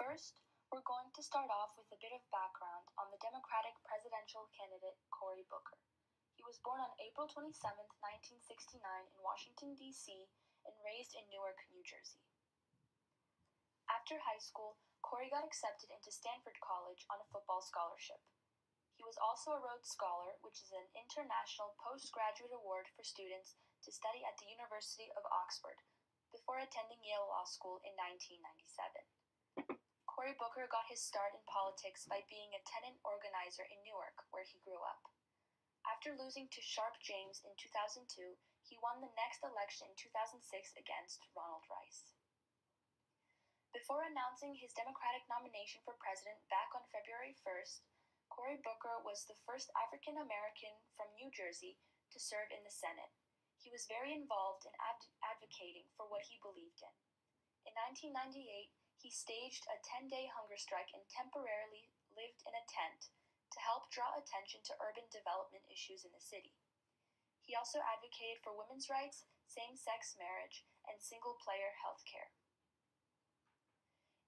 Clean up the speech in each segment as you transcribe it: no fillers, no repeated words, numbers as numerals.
First, we're going to start off with a bit of background on the Democratic presidential candidate Cory Booker. He was born on April 27, 1969 in Washington, D.C. and raised in Newark, New Jersey. After high school, Cory got accepted into Stanford College on a football scholarship. He was also a Rhodes Scholar, which is an international postgraduate award for students to study at the University of Oxford, before attending Yale Law School in 1997. Cory Booker got his start in politics by being a tenant organizer in Newark, where he grew up. After losing to Sharp James in 2002, he won the next election in 2006 against Ronald Rice. Before announcing his Democratic nomination for president back on February 1st, Cory Booker was the first African American from New Jersey to serve in the Senate. He was very involved in advocating for what he believed in. In 1998, he staged a 10-day hunger strike and temporarily lived in a tent to help draw attention to urban development issues in the city. He also advocated for women's rights, same-sex marriage, and single-player health care.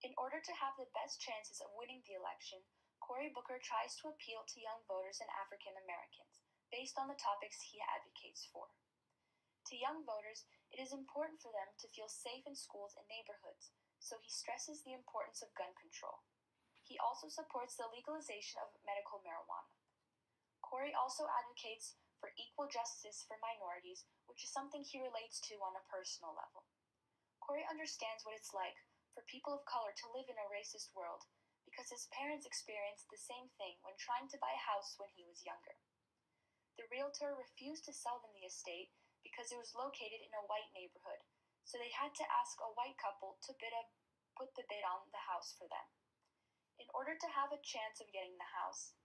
In order to have the best chances of winning the election, Cory Booker tries to appeal to young voters and African Americans based on the topics he advocates for. To young voters, it is important for them to feel safe in schools and neighborhoods, so he stresses the importance of gun control. He also supports the legalization of medical marijuana. Cory also advocates for equal justice for minorities, which is something he relates to on a personal level. Cory understands what it's like for people of color to live in a racist world because his parents experienced the same thing when trying to buy a house when he was younger. The realtor refused to sell them the estate because it was located in a white neighborhood, so they had to ask a white couple to put the bid on the house for them, in order to have a chance of getting the house.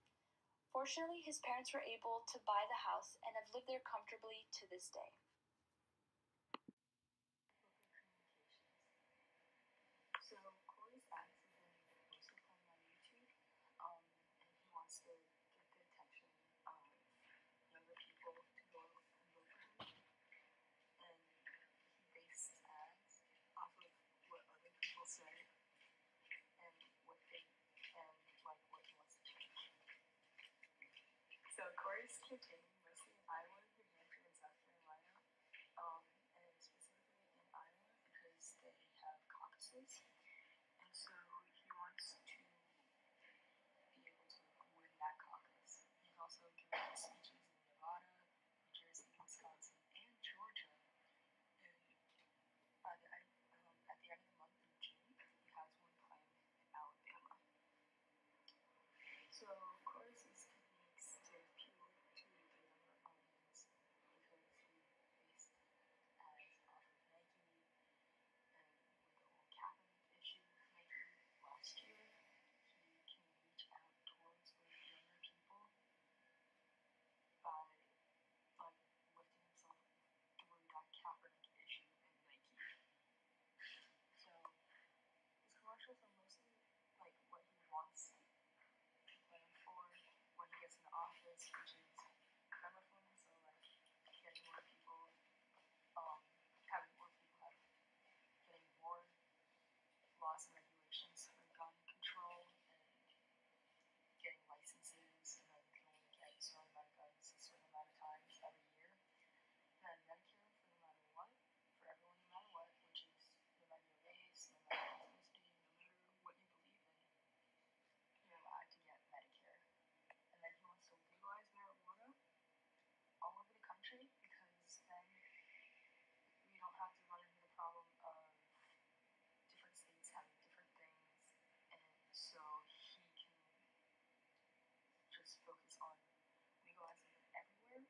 Fortunately, his parents were able to buy the house and have lived there comfortably to this day. So Cory's ads have been mostly coming on YouTube, and he wants to get the attention of younger people to go and vote for him. And he based his ads off of what other people say and what he wants to change. So Cory's campaigning mostly in Iowa, New Hampshire, and South Carolina, and specifically in Iowa because they have caucuses. And so he wants to be able to win that caucus. He's also given speeches in Nevada, New Jersey, Wisconsin, and Georgia. And at the end of the month in June, he has one planned in Alabama. So Cory's techniques to appeal to the younger audience because he based ads off of Nike and with the whole Kaepernick issue with Nike last year, he can reach out towards those younger people by lifting himself through that Kaepernick issue and Nike. So his commercials are mostly what he wants to plan for when he gets into office, which is gun reform. So getting more people, having more people getting more laws and regulations for gun control and getting licenses, and then you can only get a certain amount of guns a certain amount of times every year. And then Medicare for no matter what, for everyone no matter what, which is no matter your race, no matter your ethnicity, no matter what you believe in, you're allowed to get Medicare. And then he wants to legalize marijuana all over the country because then we don't have to run into the problem of different states having different things, and so he can just focus on legalizing it everywhere.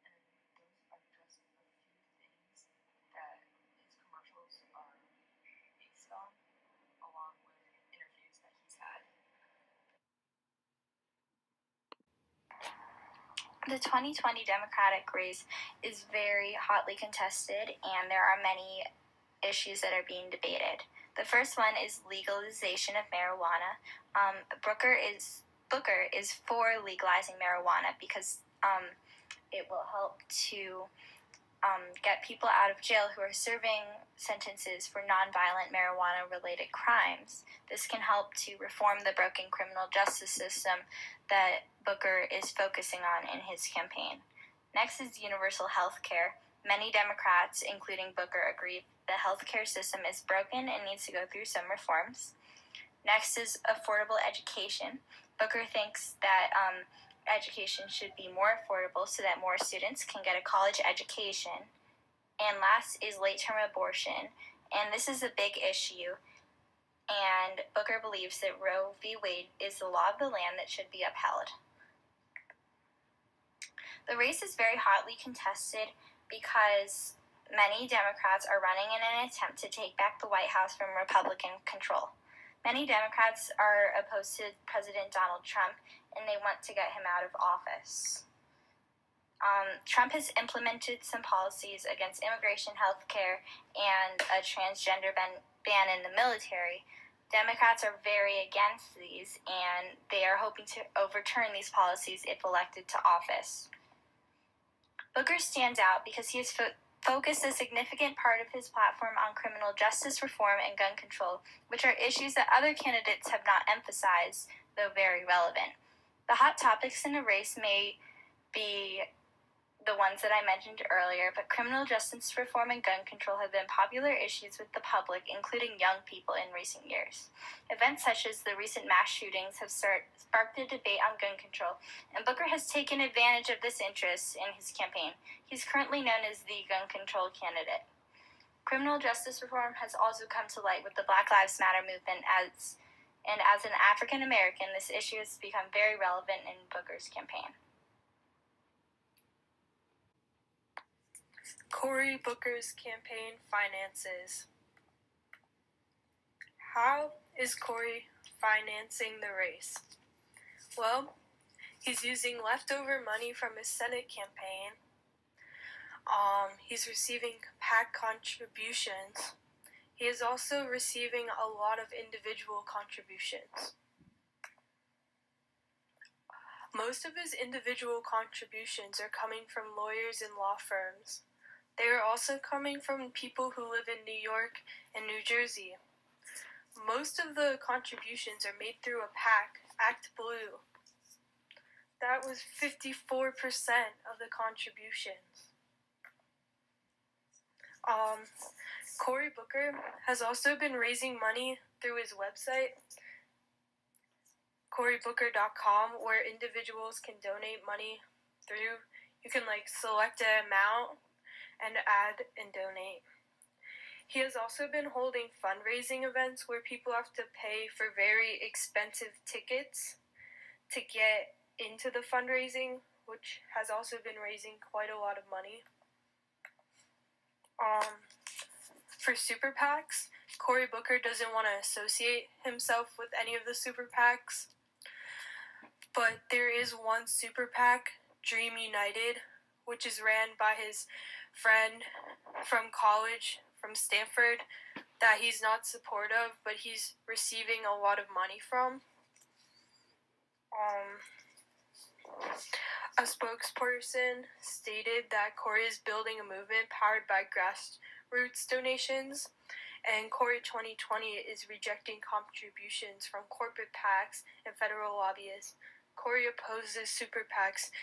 And those are just a few things that his commercials are based on, along with interviews that he's had. The 2020 Democratic race is very hotly contested, and there are many issues that are being debated. The first one is legalization of marijuana. Booker is for legalizing marijuana because it will help to get people out of jail who are serving sentences for nonviolent marijuana-related crimes. This can help to reform the broken criminal justice system that Booker is focusing on in his campaign. Next is universal health care. Many Democrats, including Booker, agree the healthcare system is broken and needs to go through some reforms. Next is affordable education. Booker thinks that education should be more affordable so that more students can get a college education. And last is late-term abortion, and this is a big issue. And Booker believes that Roe v. Wade is the law of the land that should be upheld. The race is very hotly contested because many Democrats are running in an attempt to take back the White House from Republican control. Many Democrats are opposed to President Donald Trump, and they want to get him out of office. Trump has implemented some policies against immigration, health care, and a transgender ban in the military. Democrats are very against these, and they are hoping to overturn these policies if elected to office. Booker stands out because he has focused a significant part of his platform on criminal justice reform and gun control, which are issues that other candidates have not emphasized, though very relevant. The hot topics in the race may be the ones that I mentioned earlier, but criminal justice reform and gun control have been popular issues with the public, including young people, in recent years. Events such as the recent mass shootings have sparked a debate on gun control, and Booker has taken advantage of this interest in his campaign. He's currently known as the gun control candidate. Criminal justice reform has also come to light with the Black Lives Matter movement, as an African American, this issue has become very relevant in Booker's campaign. Cory Booker's campaign finances. How is Cory financing the race? Well, he's using leftover money from his Senate campaign. He's receiving PAC contributions. He is also receiving a lot of individual contributions. Most of his individual contributions are coming from lawyers and law firms. They are also coming from people who live in New York and New Jersey. Most of the contributions are made through a PAC, Act Blue. That was 54% of the contributions. Cory Booker has also been raising money through his website, CoryBooker.com, where individuals can donate money through. You can select an amount and add and donate. He has also been holding fundraising events where people have to pay for very expensive tickets to get into the fundraising, which has also been raising quite a lot of money. For super PACs, Cory Booker doesn't want to associate himself with any of the super PACs, but there is one super PAC, Dream United, which is ran by his friend from college, from Stanford, that he's not supportive, but he's receiving a lot of money from. A spokesperson stated that Cory is building a movement powered by grassroots donations, and Cory 2020 is rejecting contributions from corporate PACs and federal lobbyists. Cory opposes super PACs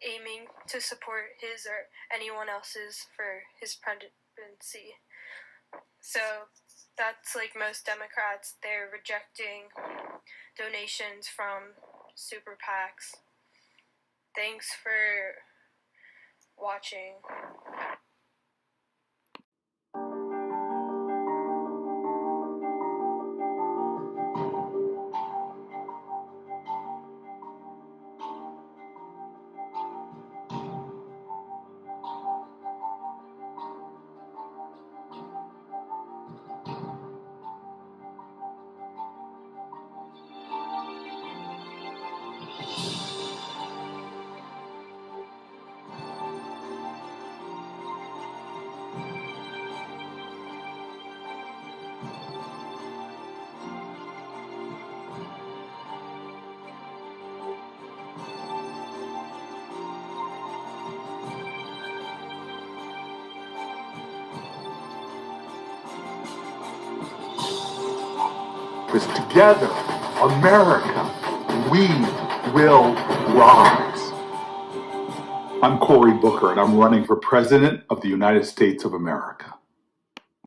aiming to support his or anyone else's for his presidency. So that's like most Democrats, they're rejecting donations from super PACs. Thanks for watching. Because together, America, we will rise. I'm Cory Booker, and I'm running for President of the United States of America.